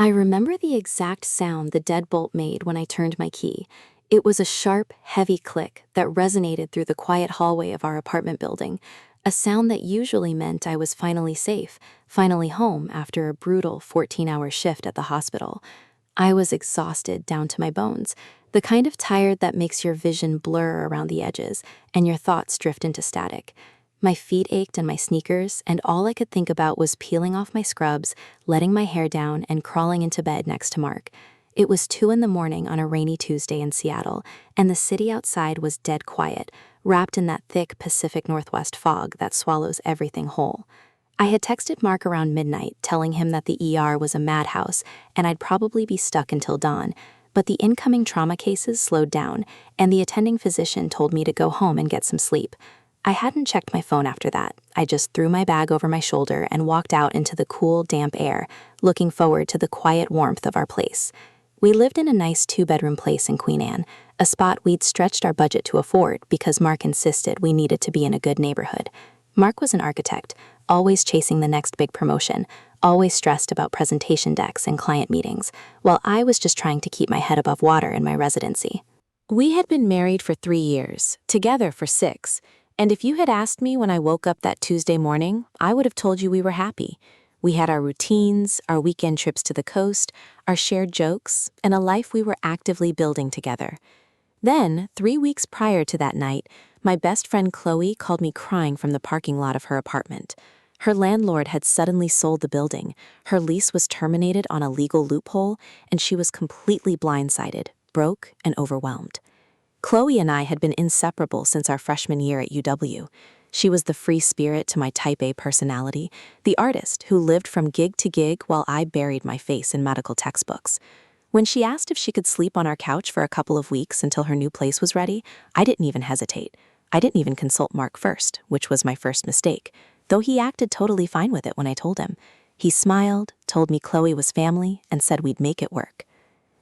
I remember the exact sound the deadbolt made when I turned my key. It was a sharp, heavy click that resonated through the quiet hallway of our apartment building, a sound that usually meant I was finally safe, finally home after a brutal 14-hour shift at the hospital. I was exhausted down to my bones, the kind of tired that makes your vision blur around the edges and your thoughts drift into static. My feet ached in my sneakers, and all I could think about was peeling off my scrubs, letting my hair down, and crawling into bed next to Mark. It was 2 in the morning on a rainy Tuesday in Seattle, and the city outside was dead quiet, wrapped in that thick Pacific Northwest fog that swallows everything whole. I had texted Mark around midnight, telling him that the ER was a madhouse and I'd probably be stuck until dawn, but the incoming trauma cases slowed down, and the attending physician told me to go home and get some sleep. I hadn't checked my phone after that. I just threw my bag over my shoulder and walked out into the cool, damp air, looking forward to the quiet warmth of our place. We lived in a nice 2-bedroom place in Queen Anne, a spot we'd stretched our budget to afford because Mark insisted we needed to be in a good neighborhood. Mark was an architect, always chasing the next big promotion, always stressed about presentation decks and client meetings, while I was just trying to keep my head above water in my residency. We had been married for 3 years, together for 6, and if you had asked me when I woke up that Tuesday morning, I would have told you we were happy. We had our routines, our weekend trips to the coast, our shared jokes, and a life we were actively building together. Then, 3 weeks prior to that night, my best friend Chloe called me crying from the parking lot of her apartment. Her landlord had suddenly sold the building, her lease was terminated on a legal loophole, and she was completely blindsided, broke, and overwhelmed. Chloe and I had been inseparable since our freshman year at UW. She was the free spirit to my type A personality, the artist who lived from gig to gig while I buried my face in medical textbooks. When she asked if she could sleep on our couch for a couple of weeks until her new place was ready, I didn't even hesitate. I didn't even consult Mark first, which was my first mistake, though he acted totally fine with it when I told him. He smiled, told me Chloe was family, and said we'd make it work.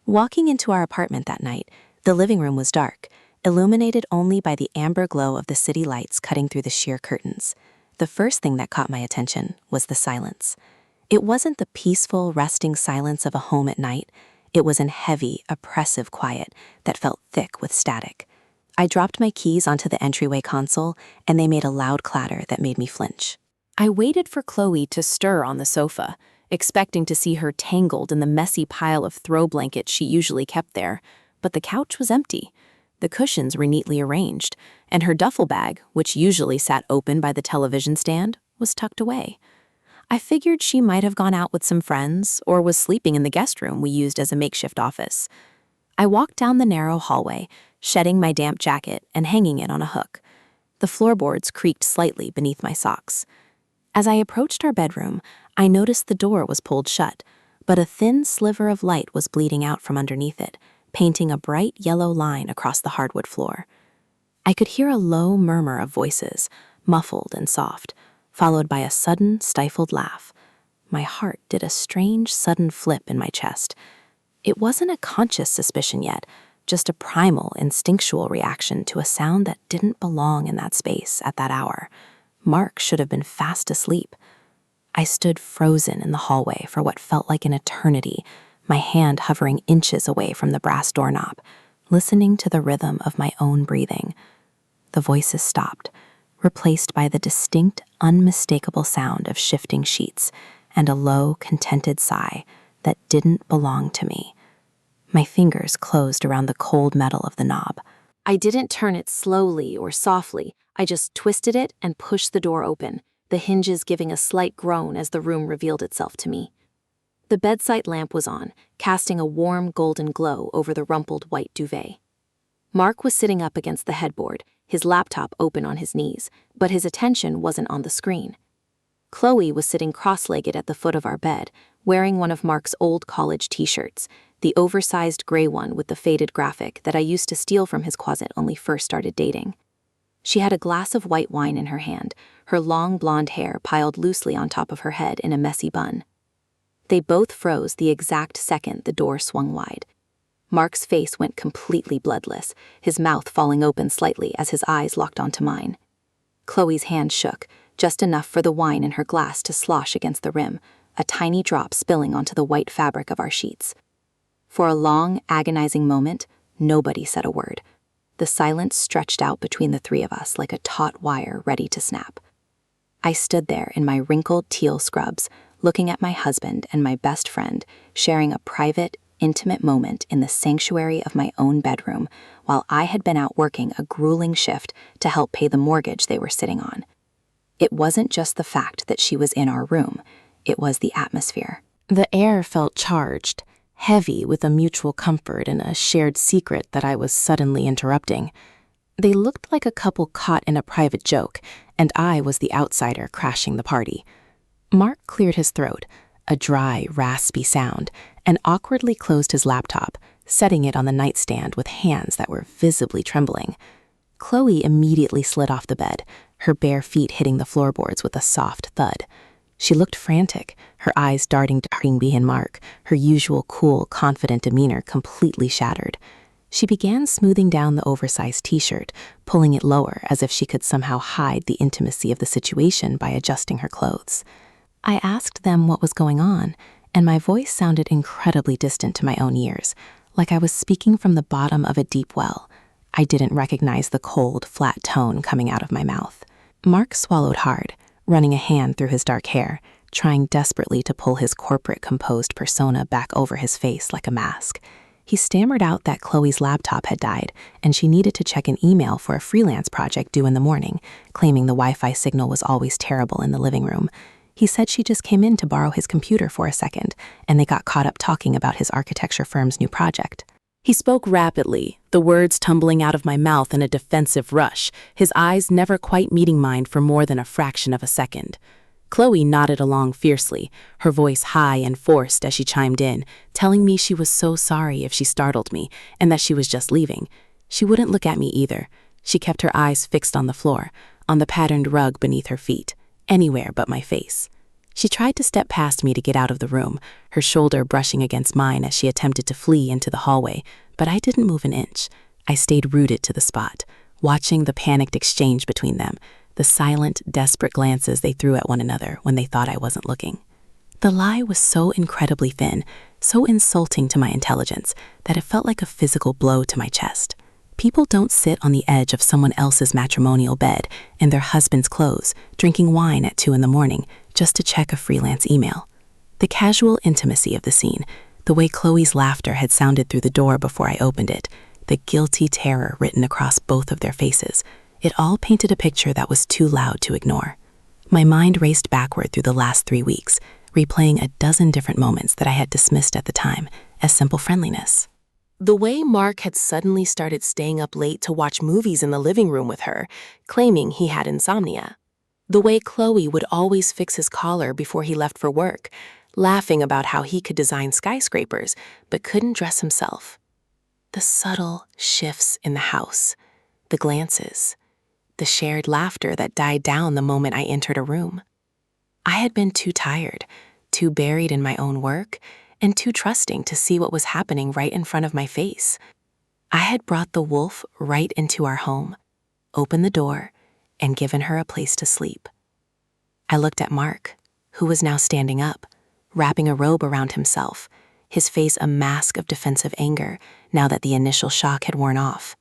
Walking into our apartment that night, the living room was dark, illuminated only by the amber glow of the city lights cutting through the sheer curtains. The first thing that caught my attention was the silence. It wasn't the peaceful, resting silence of a home at night. It was an heavy, oppressive quiet that felt thick with static. I dropped my keys onto the entryway console, and they made a loud clatter that made me flinch. I waited for Chloe to stir on the sofa, expecting to see her tangled in the messy pile of throw blankets she usually kept there, but the couch was empty. The cushions were neatly arranged, and her duffel bag, which usually sat open by the television stand, was tucked away. I figured she might have gone out with some friends or was sleeping in the guest room we used as a makeshift office. I walked down the narrow hallway, shedding my damp jacket and hanging it on a hook. The floorboards creaked slightly beneath my socks. As I approached our bedroom, I noticed the door was pulled shut, but a thin sliver of light was bleeding out from underneath it, painting a bright yellow line across the hardwood floor. I could hear a low murmur of voices, muffled and soft, followed by a sudden, stifled laugh. My heart did a strange, sudden flip in my chest. It wasn't a conscious suspicion yet, just a primal, instinctual reaction to a sound that didn't belong in that space at that hour. Mark should have been fast asleep. I stood frozen in the hallway for what felt like an eternity, my hand hovering inches away from the brass doorknob, listening to the rhythm of my own breathing. The voices stopped, replaced by the distinct, unmistakable sound of shifting sheets and a low, contented sigh that didn't belong to me. My fingers closed around the cold metal of the knob. I didn't turn it slowly or softly. I just twisted it and pushed the door open, the hinges giving a slight groan as the room revealed itself to me. The bedside lamp was on, casting a warm golden glow over the rumpled white duvet. Mark was sitting up against the headboard, his laptop open on his knees, but his attention wasn't on the screen. Chloe was sitting cross-legged at the foot of our bed, wearing one of Mark's old college t-shirts, the oversized gray one with the faded graphic that I used to steal from his closet when we first started dating. She had a glass of white wine in her hand, her long blonde hair piled loosely on top of her head in a messy bun. They both froze the exact second the door swung wide. Mark's face went completely bloodless, his mouth falling open slightly as his eyes locked onto mine. Chloe's hand shook, just enough for the wine in her glass to slosh against the rim, a tiny drop spilling onto the white fabric of our sheets. For a long, agonizing moment, nobody said a word. The silence stretched out between the three of us like a taut wire ready to snap. I stood there in my wrinkled teal scrubs, looking at my husband and my best friend sharing a private, intimate moment in the sanctuary of my own bedroom while I had been out working a grueling shift to help pay the mortgage they were sitting on. It wasn't just the fact that she was in our room, it was the atmosphere. The air felt charged, heavy with a mutual comfort and a shared secret that I was suddenly interrupting. They looked like a couple caught in a private joke, and I was the outsider crashing the party. Mark cleared his throat, a dry, raspy sound, and awkwardly closed his laptop, setting it on the nightstand with hands that were visibly trembling. Chloe immediately slid off the bed, her bare feet hitting the floorboards with a soft thud. She looked frantic, her eyes darting behind Mark, her usual cool, confident demeanor completely shattered. She began smoothing down the oversized t-shirt, pulling it lower as if she could somehow hide the intimacy of the situation by adjusting her clothes. I asked them what was going on, and my voice sounded incredibly distant to my own ears, like I was speaking from the bottom of a deep well. I didn't recognize the cold, flat tone coming out of my mouth. Mark swallowed hard, running a hand through his dark hair, trying desperately to pull his corporate composed persona back over his face like a mask. He stammered out that Chloe's laptop had died, and she needed to check an email for a freelance project due in the morning, claiming the Wi-Fi signal was always terrible in the living room. He said she just came in to borrow his computer for a second, and they got caught up talking about his architecture firm's new project. He spoke rapidly, the words tumbling out of my mouth in a defensive rush, his eyes never quite meeting mine for more than a fraction of a second. Chloe nodded along fiercely, her voice high and forced as she chimed in, telling me she was so sorry if she startled me and that she was just leaving. She wouldn't look at me either. She kept her eyes fixed on the floor, on the patterned rug beneath her feet, anywhere but my face. She tried to step past me to get out of the room, her shoulder brushing against mine as she attempted to flee into the hallway, but I didn't move an inch. I stayed rooted to the spot, watching the panicked exchange between them, the silent, desperate glances they threw at one another when they thought I wasn't looking. The lie was so incredibly thin, so insulting to my intelligence, that it felt like a physical blow to my chest. People don't sit on the edge of someone else's matrimonial bed in their husband's clothes, drinking wine at 2 a.m, just to check a freelance email. The casual intimacy of the scene, the way Chloe's laughter had sounded through the door before I opened it, the guilty terror written across both of their faces, it all painted a picture that was too loud to ignore. My mind raced backward through the last 3 weeks, replaying a dozen different moments that I had dismissed at the time as simple friendliness. The way Mark had suddenly started staying up late to watch movies in the living room with her, claiming he had insomnia. The way Chloe would always fix his collar before he left for work, laughing about how he could design skyscrapers but couldn't dress himself. The subtle shifts in the house, the glances, the shared laughter that died down the moment I entered a room. I had been too tired, too buried in my own work, and too trusting to see what was happening right in front of my face. I had brought the wolf right into our home, opened the door, and given her a place to sleep. I looked at Mark, who was now standing up, wrapping a robe around himself, his face a mask of defensive anger now that the initial shock had worn off.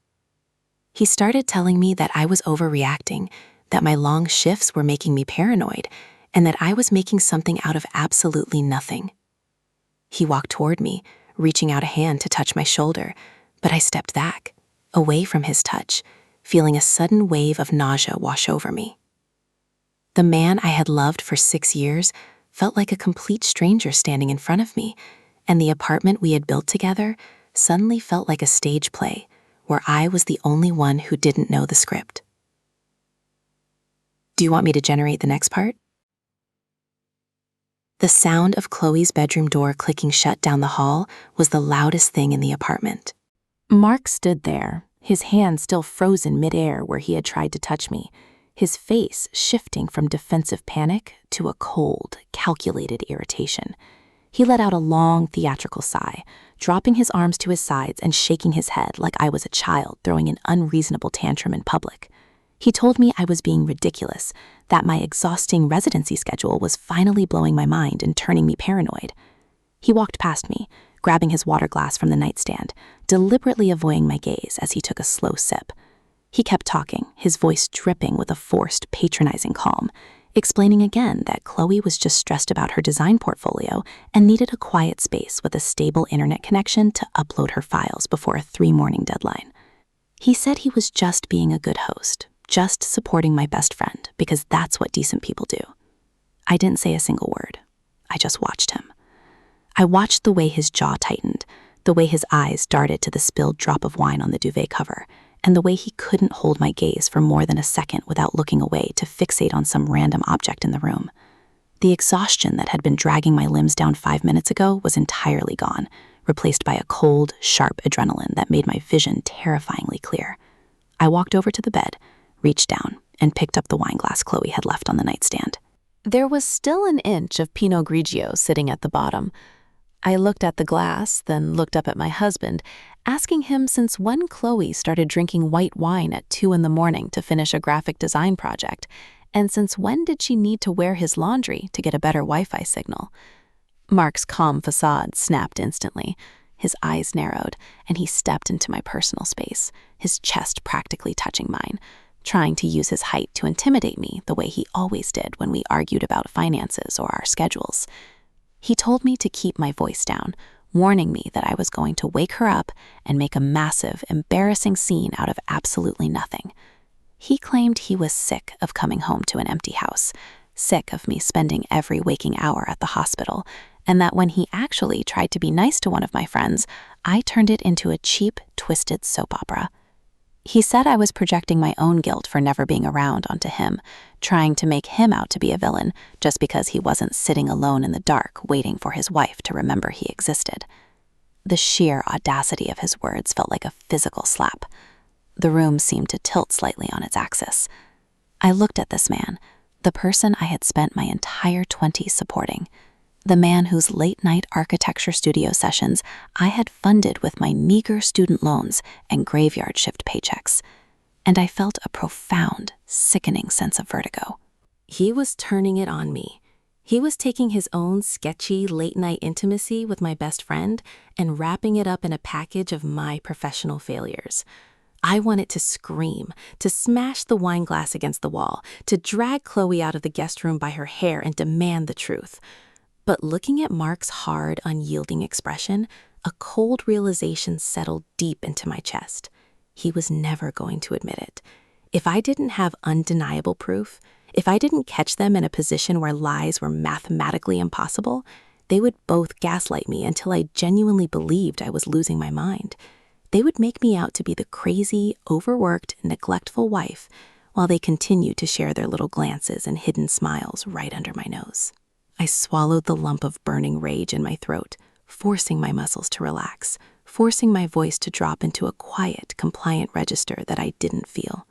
He started telling me that I was overreacting, that my long shifts were making me paranoid, and that I was making something out of absolutely nothing. He walked toward me, reaching out a hand to touch my shoulder, but I stepped back, away from his touch, feeling a sudden wave of nausea wash over me. The man I had loved for 6 years felt like a complete stranger standing in front of me, and the apartment we had built together suddenly felt like a stage play where I was the only one who didn't know the script. Do you want me to generate the next part? The sound of Chloe's bedroom door clicking shut down the hall was the loudest thing in the apartment. Mark stood there, his hand still frozen midair where he had tried to touch me, his face shifting from defensive panic to a cold, calculated irritation. He let out a long, theatrical sigh, dropping his arms to his sides and shaking his head like I was a child throwing an unreasonable tantrum in public. He told me I was being ridiculous, that my exhausting residency schedule was finally blowing my mind and turning me paranoid. He walked past me, grabbing his water glass from the nightstand, deliberately avoiding my gaze as he took a slow sip. He kept talking, his voice dripping with a forced, patronizing calm, explaining again that Chloe was just stressed about her design portfolio and needed a quiet space with a stable internet connection to upload her files before a 3-morning deadline. He said he was just being a good host, just supporting my best friend, because that's what decent people do. I didn't say a single word. I just watched him. I watched the way his jaw tightened, the way his eyes darted to the spilled drop of wine on the duvet cover, and the way he couldn't hold my gaze for more than a second without looking away to fixate on some random object in the room. The exhaustion that had been dragging my limbs down 5 minutes ago was entirely gone, replaced by a cold, sharp adrenaline that made my vision terrifyingly clear. I walked over to the bed, reached down, and picked up the wine glass Chloe had left on the nightstand. There was still an inch of Pinot Grigio sitting at the bottom. I looked at the glass, then looked up at my husband, asking him since when Chloe started drinking white wine at 2 a.m. to finish a graphic design project, and since when did she need to wear his laundry to get a better Wi-Fi signal. Mark's calm facade snapped instantly. His eyes narrowed, and he stepped into my personal space, his chest practically touching mine, trying to use his height to intimidate me the way he always did when we argued about finances or our schedules. He told me to keep my voice down, warning me that I was going to wake her up and make a massive, embarrassing scene out of absolutely nothing. He claimed he was sick of coming home to an empty house, sick of me spending every waking hour at the hospital, and that when he actually tried to be nice to one of my friends, I turned it into a cheap, twisted soap opera. He said I was projecting my own guilt for never being around onto him, trying to make him out to be a villain just because he wasn't sitting alone in the dark waiting for his wife to remember he existed. The sheer audacity of his words felt like a physical slap. The room seemed to tilt slightly on its axis. I looked at this man, the person I had spent my entire 20s supporting, the man whose late-night architecture studio sessions I had funded with my meager student loans and graveyard shift paychecks, and I felt a profound, sickening sense of vertigo. He was turning it on me. He was taking his own sketchy late-night intimacy with my best friend and wrapping it up in a package of my professional failures. I wanted to scream, to smash the wine glass against the wall, to drag Chloe out of the guest room by her hair and demand the truth. But looking at Mark's hard, unyielding expression, a cold realization settled deep into my chest. He was never going to admit it. If I didn't have undeniable proof, if I didn't catch them in a position where lies were mathematically impossible, they would both gaslight me until I genuinely believed I was losing my mind. They would make me out to be the crazy, overworked, neglectful wife, while they continued to share their little glances and hidden smiles right under my nose. I swallowed the lump of burning rage in my throat, forcing my muscles to relax, forcing my voice to drop into a quiet, compliant register that I didn't feel.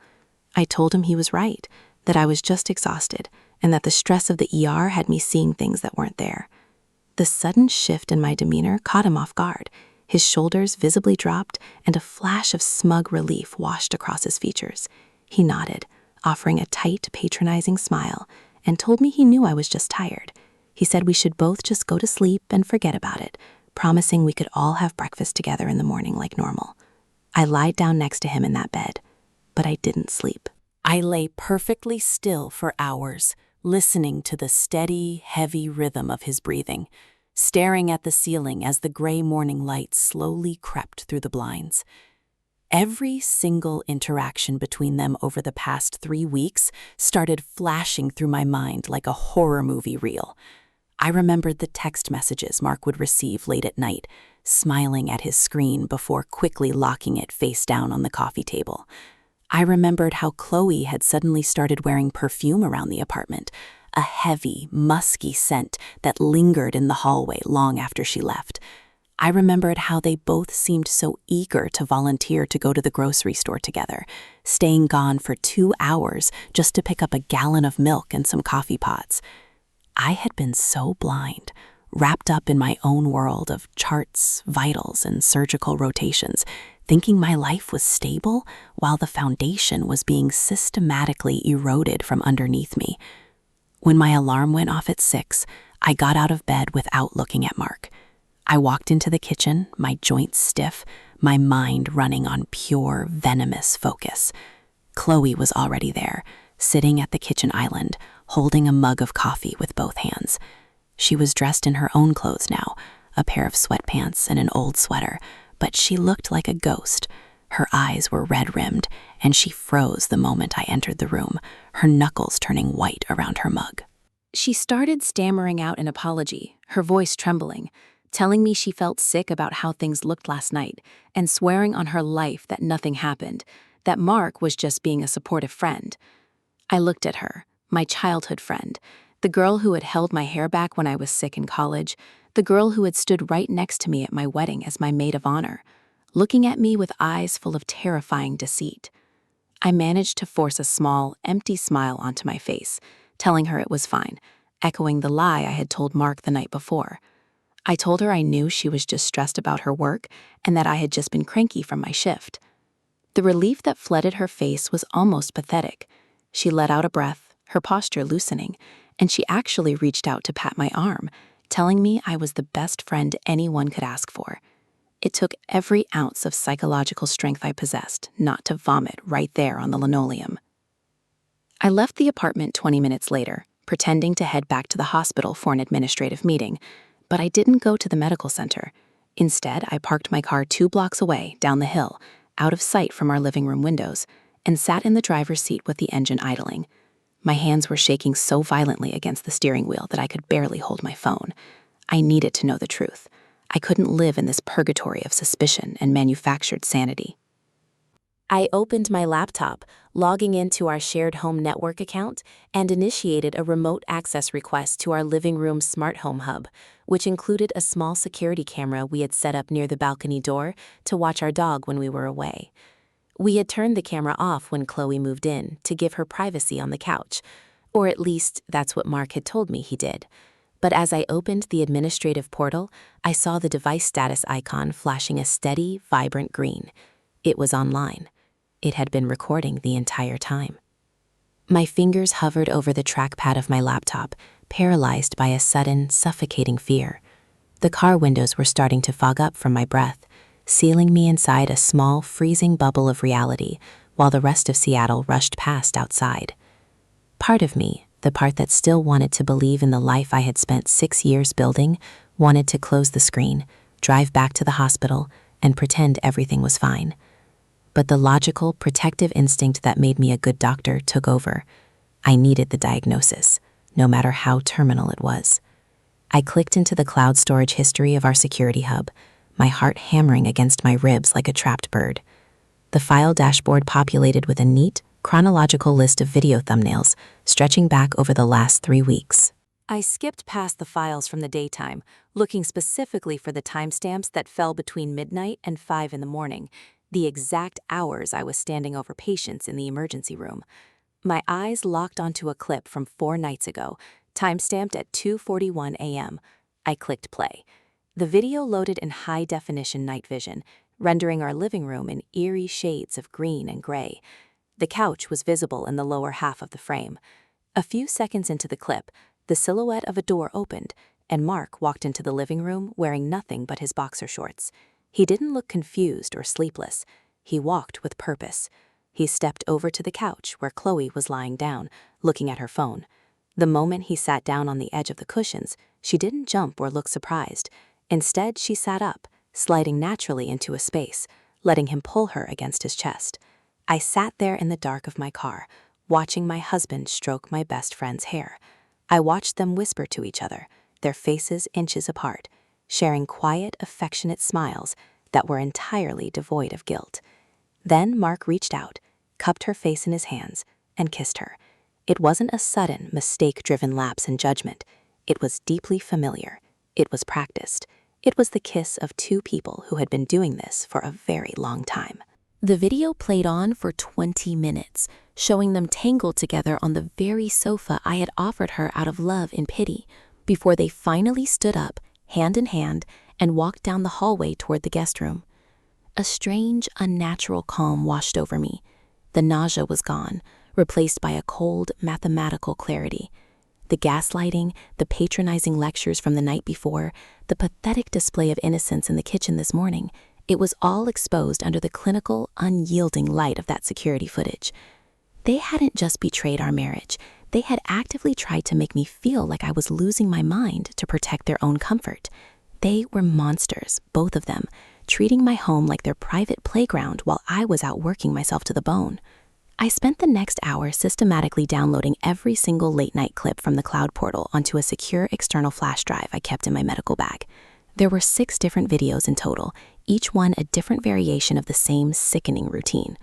I told him he was right, that I was just exhausted, and that the stress of the ER had me seeing things that weren't there. The sudden shift in my demeanor caught him off guard. His shoulders visibly dropped, and a flash of smug relief washed across his features. He nodded, offering a tight, patronizing smile, and told me he knew I was just tired. He said we should both just go to sleep and forget about it, promising we could all have breakfast together in the morning like normal. I lied down next to him in that bed, but I didn't sleep. I lay perfectly still for hours, listening to the steady, heavy rhythm of his breathing, staring at the ceiling as the gray morning light slowly crept through the blinds. Every single interaction between them over the past 3 weeks started flashing through my mind like a horror movie reel. I remembered the text messages Mark would receive late at night, smiling at his screen before quickly locking it face down on the coffee table. I remembered how Chloe had suddenly started wearing perfume around the apartment, a heavy, musky scent that lingered in the hallway long after she left. I remembered how they both seemed so eager to volunteer to go to the grocery store together, staying gone for 2 hours just to pick up a gallon of milk and some coffee pods. I had been so blind, wrapped up in my own world of charts, vitals, and surgical rotations, thinking my life was stable while the foundation was being systematically eroded from underneath me. When my alarm went off at 6, I got out of bed without looking at Mark. I walked into the kitchen, my joints stiff, my mind running on pure, venomous focus. Chloe was already there, sitting at the kitchen island, holding a mug of coffee with both hands. She was dressed in her own clothes now, a pair of sweatpants and an old sweater, but she looked like a ghost. Her eyes were red-rimmed, and she froze the moment I entered the room, her knuckles turning white around her mug. She started stammering out an apology, her voice trembling, telling me she felt sick about how things looked last night, and swearing on her life that nothing happened, that Mark was just being a supportive friend. I looked at her, my childhood friend, the girl who had held my hair back when I was sick in college, the girl who had stood right next to me at my wedding as my maid of honor, looking at me with eyes full of terrifying deceit. I managed to force a small, empty smile onto my face, telling her it was fine, echoing the lie I had told Mark the night before. I told her I knew she was just stressed about her work and that I had just been cranky from my shift. The relief that flooded her face was almost pathetic. She let out a breath, her posture loosening, and she actually reached out to pat my arm, telling me I was the best friend anyone could ask for. It took every ounce of psychological strength I possessed not to vomit right there on the linoleum. I left the apartment 20 minutes later, pretending to head back to the hospital for an administrative meeting, but I didn't go to the medical center. Instead, I parked my car 2 blocks away, down the hill, out of sight from our living room windows, and sat in the driver's seat with the engine idling. My hands were shaking so violently against the steering wheel that I could barely hold my phone. I needed to know the truth. I couldn't live in this purgatory of suspicion and manufactured sanity. I opened my laptop, logging into our shared home network account, and initiated a remote access request to our living room smart home hub, which included a small security camera we had set up near the balcony door to watch our dog when we were away. We had turned the camera off when Chloe moved in to give her privacy on the couch, or at least that's what Mark had told me he did. But as I opened the administrative portal, I saw the device status icon flashing a steady, vibrant green. It was online. It had been recording the entire time. My fingers hovered over the trackpad of my laptop, paralyzed by a sudden, suffocating fear. The car windows were starting to fog up from my breath, sealing me inside a small, freezing bubble of reality while the rest of Seattle rushed past outside. Part of me, the part that still wanted to believe in the life I had spent 6 years building, wanted to close the screen, drive back to the hospital, and pretend everything was fine. But the logical, protective instinct that made me a good doctor took over. I needed the diagnosis, no matter how terminal it was. I clicked into the cloud storage history of our security hub, my heart hammering against my ribs like a trapped bird. The file dashboard populated with a neat, chronological list of video thumbnails stretching back over the last 3 weeks. I skipped past the files from the daytime, looking specifically for the timestamps that fell between midnight and 5 in the morning, the exact hours I was standing over patients in the emergency room. My eyes locked onto a clip from 4 nights ago, timestamped at 2:41 a.m. I clicked play. The video loaded in high-definition night vision, rendering our living room in eerie shades of green and gray. The couch was visible in the lower half of the frame. A few seconds into the clip, the silhouette of a door opened, and Mark walked into the living room wearing nothing but his boxer shorts. He didn't look confused or sleepless. He walked with purpose. He stepped over to the couch where Chloe was lying down, looking at her phone. The moment he sat down on the edge of the cushions, she didn't jump or look surprised. Instead, she sat up, sliding naturally into a space, letting him pull her against his chest. I sat there in the dark of my car, watching my husband stroke my best friend's hair. I watched them whisper to each other, their faces inches apart, sharing quiet, affectionate smiles that were entirely devoid of guilt. Then Mark reached out, cupped her face in his hands, and kissed her. It wasn't a sudden, mistake-driven lapse in judgment. It was deeply familiar. It was practiced. It was the kiss of 2 people who had been doing this for a very long time. The video played on for 20 minutes, showing them tangled together on the very sofa I had offered her out of love and pity, before they finally stood up, hand in hand, and walked down the hallway toward the guest room. A strange, unnatural calm washed over me. The nausea was gone, replaced by a cold, mathematical clarity. The gaslighting, the patronizing lectures from the night before, the pathetic display of innocence in the kitchen this morning, it was all exposed under the clinical, unyielding light of that security footage. They hadn't just betrayed our marriage, they had actively tried to make me feel like I was losing my mind to protect their own comfort. They were monsters, both of them, treating my home like their private playground while I was out working myself to the bone. I spent the next hour systematically downloading every single late-night clip from the cloud portal onto a secure external flash drive I kept in my medical bag. There were 6 different videos in total, each one a different variation of the same sickening routine.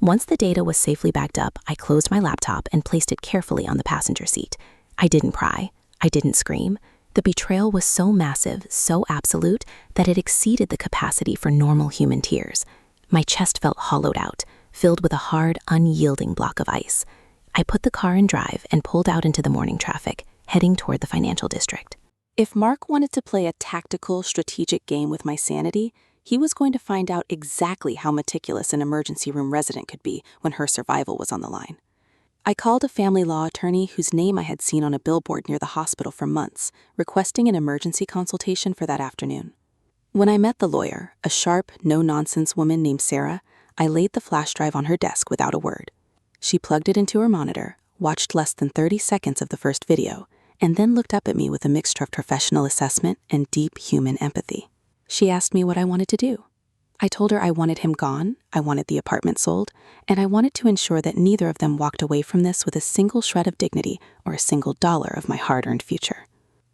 Once the data was safely backed up, I closed my laptop and placed it carefully on the passenger seat. I didn't cry. I didn't scream. The betrayal was so massive, so absolute, that it exceeded the capacity for normal human tears. My chest felt hollowed out, filled with a hard, unyielding block of ice. I put the car in drive and pulled out into the morning traffic, heading toward the financial district. If Mark wanted to play a tactical, strategic game with my sanity, he was going to find out exactly how meticulous an emergency room resident could be when her survival was on the line. I called a family law attorney whose name I had seen on a billboard near the hospital for months, requesting an emergency consultation for that afternoon. When I met the lawyer, a sharp, no-nonsense woman named Sarah, I laid the flash drive on her desk without a word. She plugged it into her monitor, watched less than 30 seconds of the first video, and then looked up at me with a mixture of professional assessment and deep human empathy. She asked me what I wanted to do. I told her I wanted him gone, I wanted the apartment sold, and I wanted to ensure that neither of them walked away from this with a single shred of dignity or a single dollar of my hard-earned future.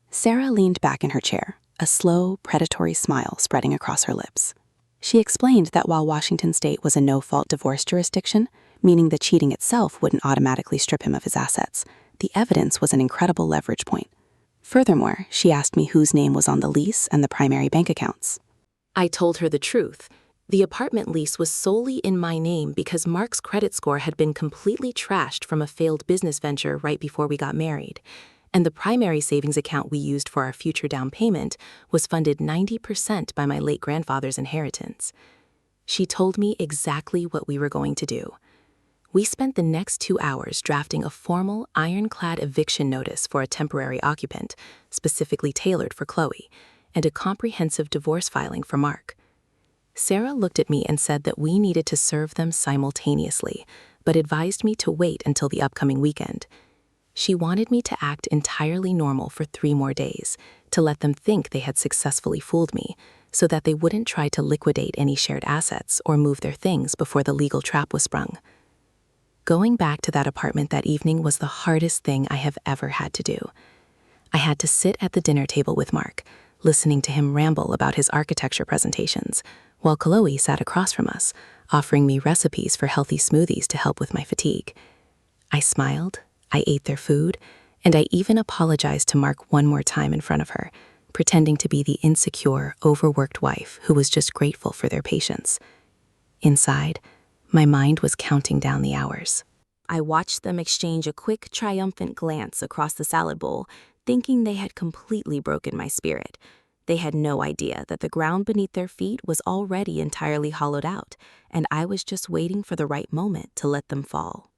Sarah leaned back in her chair, a slow, predatory smile spreading across her lips. She explained that while Washington State was a no-fault divorce jurisdiction, meaning the cheating itself wouldn't automatically strip him of his assets, the evidence was an incredible leverage point. Furthermore, she asked me whose name was on the lease and the primary bank accounts. I told her the truth. The apartment lease was solely in my name because Mark's credit score had been completely trashed from a failed business venture right before we got married, and the primary savings account we used for our future down payment was funded 90% by my late grandfather's inheritance. She told me exactly what we were going to do. We spent the next 2 hours drafting a formal, ironclad eviction notice for a temporary occupant, specifically tailored for Chloe, and a comprehensive divorce filing for Mark. Sarah looked at me and said that we needed to serve them simultaneously, but advised me to wait until the upcoming weekend. She wanted me to act entirely normal for 3 more days, to let them think they had successfully fooled me, so that they wouldn't try to liquidate any shared assets or move their things before the legal trap was sprung. Going back to that apartment that evening was the hardest thing I have ever had to do. I had to sit at the dinner table with Mark, listening to him ramble about his architecture presentations, while Chloe sat across from us, offering me recipes for healthy smoothies to help with my fatigue. I smiled, I ate their food, and I even apologized to Mark one more time in front of her, pretending to be the insecure, overworked wife who was just grateful for their patience. Inside, my mind was counting down the hours. I watched them exchange a quick, triumphant glance across the salad bowl, thinking they had completely broken my spirit. They had no idea that the ground beneath their feet was already entirely hollowed out, and I was just waiting for the right moment to let them fall.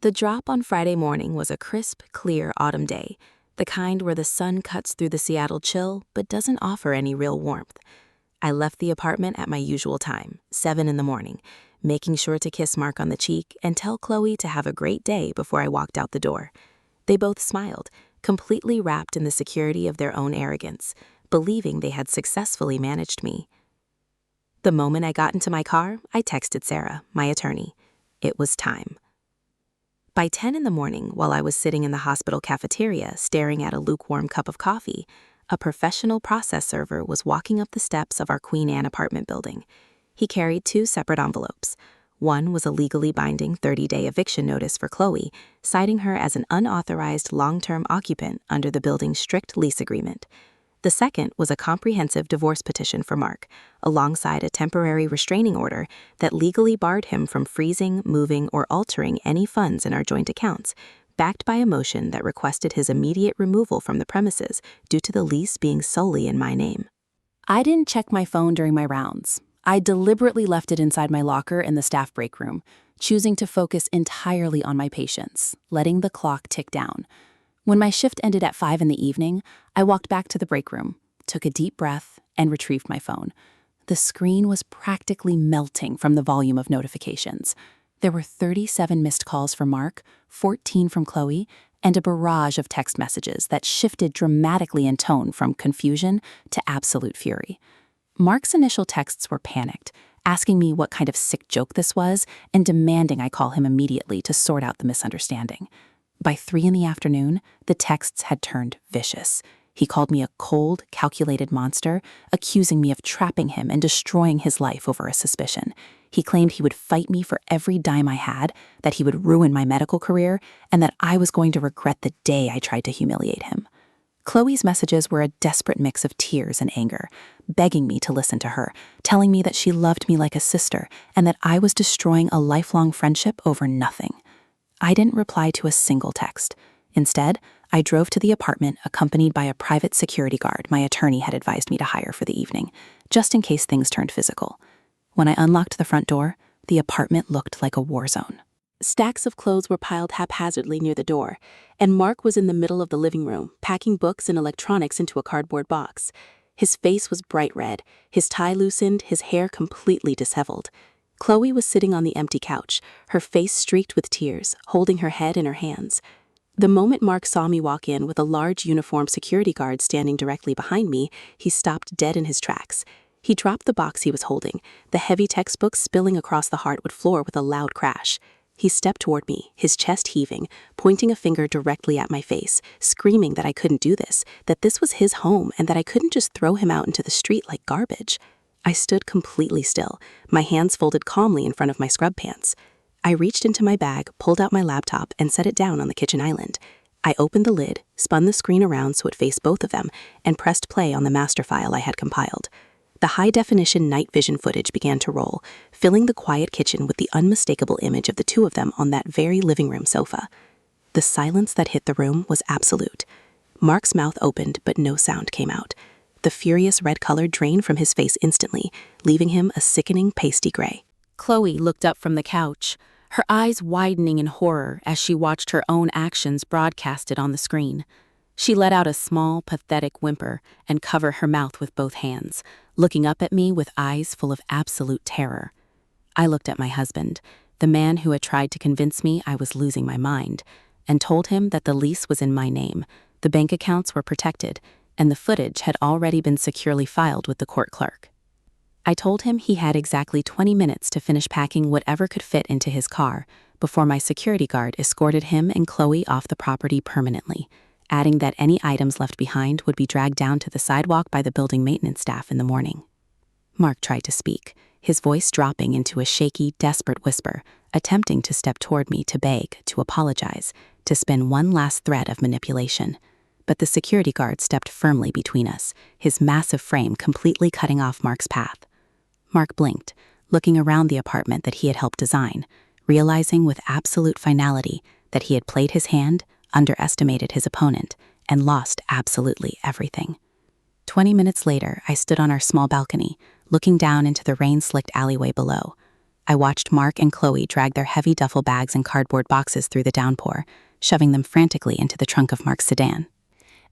The drop on Friday morning was a crisp, clear autumn day, the kind where the sun cuts through the Seattle chill but doesn't offer any real warmth. I left the apartment at my usual time, 7 in the morning, making sure to kiss Mark on the cheek and tell Chloe to have a great day before I walked out the door. They both smiled, completely wrapped in the security of their own arrogance, believing they had successfully managed me. The moment I got into my car, I texted Sarah, my attorney. It was time. By 10 in the morning, while I was sitting in the hospital cafeteria staring at a lukewarm cup of coffee, a professional process server was walking up the steps of our Queen Anne apartment building. He carried 2 separate envelopes. One was a legally binding 30-day eviction notice for Chloe, citing her as an unauthorized long-term occupant under the building's strict lease agreement. The second was a comprehensive divorce petition for Mark, alongside a temporary restraining order that legally barred him from freezing, moving, or altering any funds in our joint accounts, backed by a motion that requested his immediate removal from the premises due to the lease being solely in my name. I didn't check my phone during my rounds. I deliberately left it inside my locker in the staff break room, choosing to focus entirely on my patients, letting the clock tick down. When my shift ended at 5 in the evening, I walked back to the break room, took a deep breath, and retrieved my phone. The screen was practically melting from the volume of notifications. There were 37 missed calls from Mark, 14 from Chloe, and a barrage of text messages that shifted dramatically in tone from confusion to absolute fury. Mark's initial texts were panicked, asking me what kind of sick joke this was and demanding I call him immediately to sort out the misunderstanding. By 3 in the afternoon, the texts had turned vicious. He called me a cold, calculated monster, accusing me of trapping him and destroying his life over a suspicion. He claimed he would fight me for every dime I had, that he would ruin my medical career, and that I was going to regret the day I tried to humiliate him. Chloe's messages were a desperate mix of tears and anger, begging me to listen to her, telling me that she loved me like a sister and that I was destroying a lifelong friendship over nothing. I didn't reply to a single text. Instead, I drove to the apartment accompanied by a private security guard my attorney had advised me to hire for the evening, just in case things turned physical. When I unlocked the front door, the apartment looked like a war zone. Stacks of clothes were piled haphazardly near the door, and Mark was in the middle of the living room, packing books and electronics into a cardboard box. His face was bright red, his tie loosened, his hair completely disheveled. Chloe was sitting on the empty couch, her face streaked with tears, holding her head in her hands. The moment Mark saw me walk in with a large uniformed security guard standing directly behind me, he stopped dead in his tracks. He dropped the box he was holding, the heavy textbook spilling across the hardwood floor with a loud crash. He stepped toward me, his chest heaving, pointing a finger directly at my face, screaming that I couldn't do this, that this was his home, and that I couldn't just throw him out into the street like garbage. I stood completely still, my hands folded calmly in front of my scrub pants. I reached into my bag, pulled out my laptop, and set it down on the kitchen island. I opened the lid, spun the screen around so it faced both of them, and pressed play on the master file I had compiled. The high-definition night vision footage began to roll, filling the quiet kitchen with the unmistakable image of the two of them on that very living room sofa. The silence that hit the room was absolute. Mark's mouth opened, but no sound came out. The furious red color drained from his face instantly, leaving him a sickening pasty gray. Chloe looked up from the couch, her eyes widening in horror as she watched her own actions broadcasted on the screen. She let out a small, pathetic whimper and covered her mouth with both hands, looking up at me with eyes full of absolute terror. I looked at my husband, the man who had tried to convince me I was losing my mind, and told him that the lease was in my name, the bank accounts were protected, and the footage had already been securely filed with the court clerk. I told him he had exactly 20 minutes to finish packing whatever could fit into his car before my security guard escorted him and Chloe off the property permanently, adding that any items left behind would be dragged down to the sidewalk by the building maintenance staff in the morning. Mark tried to speak, his voice dropping into a shaky, desperate whisper, attempting to step toward me to beg, to apologize, to spin one last thread of manipulation. But the security guard stepped firmly between us, his massive frame completely cutting off Mark's path. Mark blinked, looking around the apartment that he had helped design, realizing with absolute finality that he had played his hand, underestimated his opponent, and lost absolutely everything. 20 minutes later, I stood on our small balcony, looking down into the rain-slicked alleyway below. I watched Mark and Chloe drag their heavy duffel bags and cardboard boxes through the downpour, shoving them frantically into the trunk of Mark's sedan.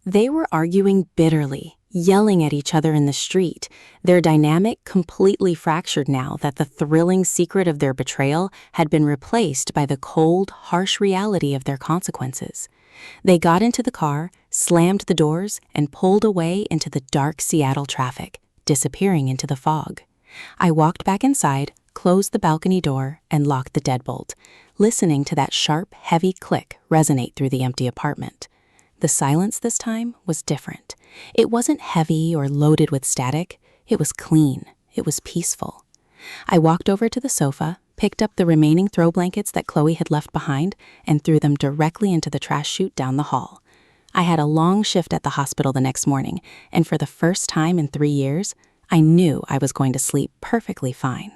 They were arguing bitterly, yelling at each other in the street, their dynamic completely fractured now that the thrilling secret of their betrayal had been replaced by the cold, harsh reality of their consequences. They got into the car, slammed the doors, and pulled away into the dark Seattle traffic, disappearing into the fog. I walked back inside, closed the balcony door, and locked the deadbolt, listening to that sharp, heavy click resonate through the empty apartment. The silence this time was different. It wasn't heavy or loaded with static. It was clean. It was peaceful. I walked over to the sofa, picked up the remaining throw blankets that Chloe had left behind, and threw them directly into the trash chute down the hall. I had a long shift at the hospital the next morning, and for the first time in 3 years, I knew I was going to sleep perfectly fine.